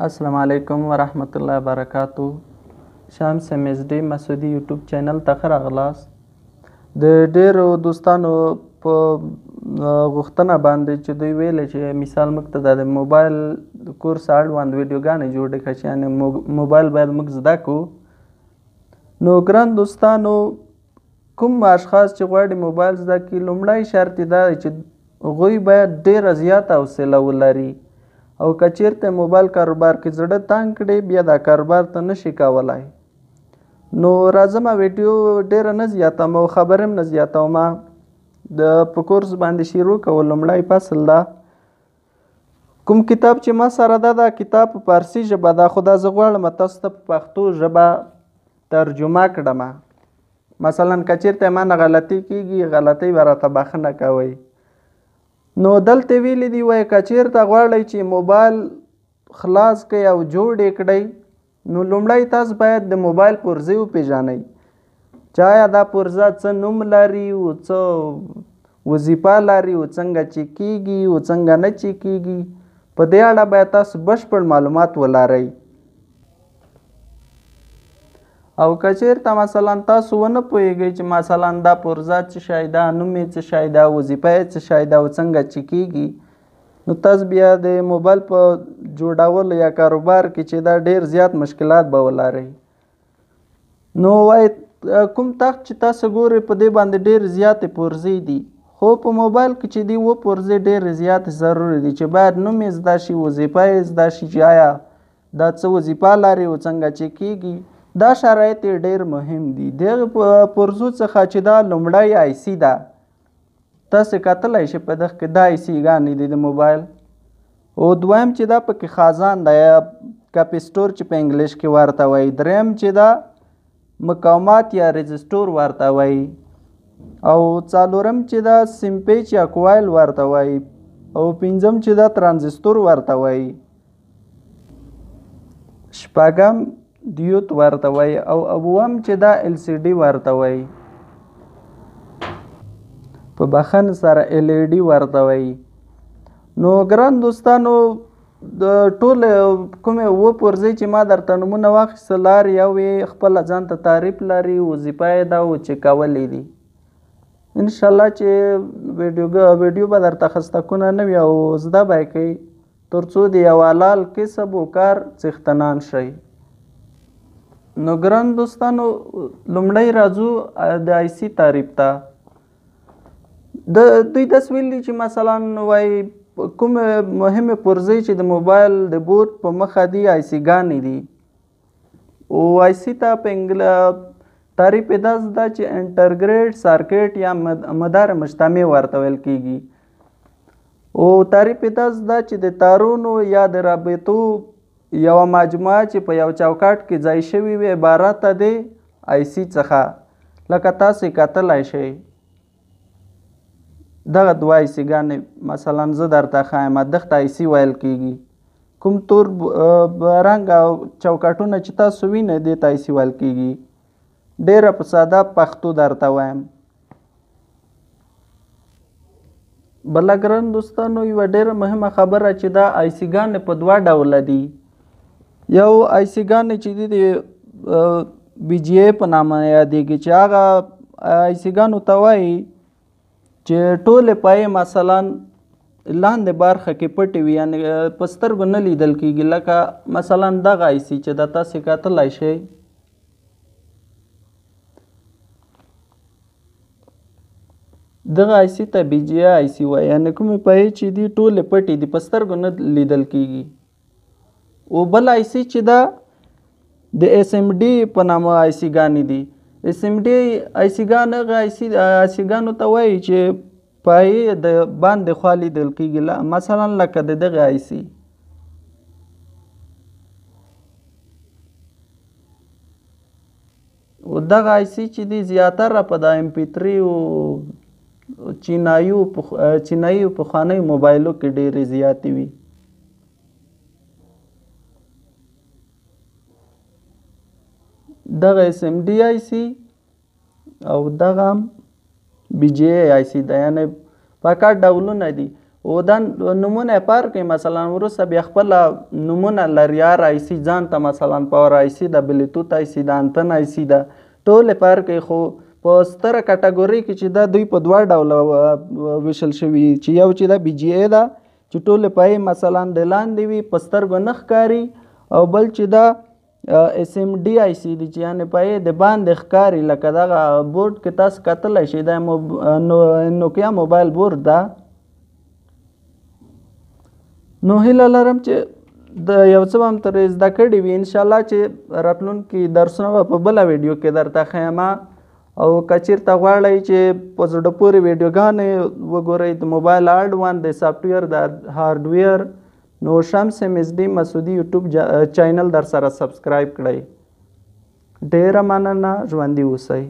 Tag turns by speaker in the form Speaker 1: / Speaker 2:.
Speaker 1: السلام علیکم ورحمت الله وبرکاته. شمس MSD مسعودي یوټیوب چینل ته راغلاست. د ډیرو دوستانو په غوښتنه باندې چې دوی ویل چې مثال موږ ته د موبایل کورس اړوند ویډیوګانې جوړې کړه چې یعنې موبایل باید موږ زده کړو. نو ګران دوستانو کوم اشخاص چې غواړي موبایل زده کړي لومړی شرط یې دا دی چې هغوی باید ډیره زیاته حوصله ولري او که چیرته موبایل کاروبار کې زړه تنګ کړي بیا دا کاروبار ته نشي کولی. نو راځم ویډیو ډیره نه زیاتوم او خبرې هم نه زیاتوم. د په کورس باندې شروع کول لومړی فصل ده. کوم کتاب چې ما سره ده دا کتاب په فارسي ژبه ده خو دا زه غواړم تاسو ته په پښتو ژبه ترجمه کړم. مثلا که چیرته ما نه غلطي کیږي غلطۍ به راته بخښنه کوئ. نو دلته ویلي دي وایي که چیرته غواړئ چې موبایل خلاص کړئ او جوړ یې کړئ نو لومړی تاسو باید د موبایل پرزې وپېژنئ چې آیا دا پرزه څه نوم لري او څه وظیفه لري او څنګه چې کیږي او څنګه نه چې کیږي. په دې اړه باید تاسو بشپړ معلومات ولرئ. او که چیرته مثلا تاسو ونه پوهیږئ چې مثلا دا پرزه څه شی ده نوم یې څه شی ده وظیفه یې څه شی ده او څنګه چې کیږي نو تاسو بیا د موبایل په جوړولو یا کاروبار کې چې دا ډیر زیات مشکلات به ولرئ. نو وایي کوم تخت چې تاسو ګورئ په دې باندې ډیر زیاتې پرزې دي خو په موبایل کې چې دي اووه پرزې ډیرې زیاتې ضروري دي چې باید نوم یې زده شي وظیفه یې زده شي چې آیا دا څه وظیفه لري او څنګه چې کیږي. دا شرایط ډیر مهم دي. دغه پرزو څخه چې دا لومړی IC ده تاسو کتلی شئ په دغه کې دا IC ګانې دي د موبایل. او دویم چې دا پکې خزان ده یا کاپسټور چې په انګلیش کې ورته وایي. دریم چې دا مقاومات یا رجسټور ورته وایي. او څلورم چې دا سیمپیچ یا کوایل ورته وایي. او پنځم چې دا ترانزستور ورته وایي. شپږم دیوت ورته وایي. او اووم چې دا LCD ورته وایي. په بخښنې سره LED ورته وایي. نو ګران دوستانو د ټولې کومې اووه پرزې چې ما درته نومونه واخیستل هر یو یې خپله ځان ته تعریف لري وظیفه یې ده او چې کول یې دي. انشاءالله چې ویډیو به درته خسته نه وي او زده به یې کوئ تر څو د یو حلال کسب و کار څښتنان شئ. نو ګران دوستانو لومړی راځو د IC تعریف ته. دوی داسې ویلي چې مثلا وایي کومې مهمې پرزې چې د موبایل د بورډ په مخه دي IC ګانې دي. او IC ته په تعریف یې داسې ده چې انټرګریډ سرکټ یا مدار مجتمع ورته ویل کیږي. او تعریف یې داسې ده چې د تارونو یا د رابطو یوه مجموعه چې په یو چوکاټ کې ځای شوي وي عبارت ده د IC څخه لکه تاسو کتلی شئ. دغه دوه IC ګانې مثلا زه درته ښایم دغه ته IC ویل کیږي. کوم تور رنګ او چوکاټونه چې تاسو وینئ دې ته IC ویل کیږي. ډیره په ساده پښتو درته وایم. بله ګران دوستانو یوه ډیره مهمه خبره چې دا IC ګانې په دوه ډوله دي. یو IC ګانې چې دي د BGA په نامه یادیږي چې هغه IC ګانو ته وایي چې ټولې پایې مثلا لاندې برخه کې پټې وي یعنې په سترګو نه لیدل کیږي لکه مثلا دغه IC چې دا تاسې کتلی شئ. دغه IC ته BGA IC وایي یعنې کومې پایې چې دي ټولې پټې دي په سترګو نه لیدل کیږي. او بل IC چې دا د SMD په نامه IC ګانې دي. SMD IC ګان هغه IC ګانو ته وایي چې پایې د باندې خوا لیدل کیږي مثلا لکه د دغه IC. او دغه IC چې دي زیاتره په د MP3 او چینایي پخوانیو موبایلو کې ډېرې زیاتې وي. دغه SMD IC او دغه BGA IC ده یعنې فقط ډولونه دي. او دا نمونه پار کوي مثلا وروسته بیا خپل نمونه لري رئیسي ځان ته مثلا پاور آیسي د بلوتوت آیسي د انتن آیسي د ټولې پار کوي خو په ستره کټګوري کې چې دا دوی په دوه ډوله ویشل شوي چې یو چې دا بي جي اي ده چې ټولې پای مثلا د لاندې وي په سترګو نه ښکاري او بل چې دا اس ام ډي آی سی دي چې یعنې پای د باندې ښکاري لکه دغه بورډ کې تاسو کتلی شئ دا نوکیا موبایل بورډ ده نو هیله لرم چې د یو څه به هم ترې زده کړي وي انشاءالله چې راتلونکي درسونه به په بله ویډیو کې درته ښیم او که چېرته غواړئ چې په زړه پورې ویډیوګانې وګورئ د موبایل اړوند د سافټویر د هارډویر نو شمس مزدي مسعودي یوټیوب چینل در سره سبسکرایب کړئ ډېره مننه ژوندي اوسئ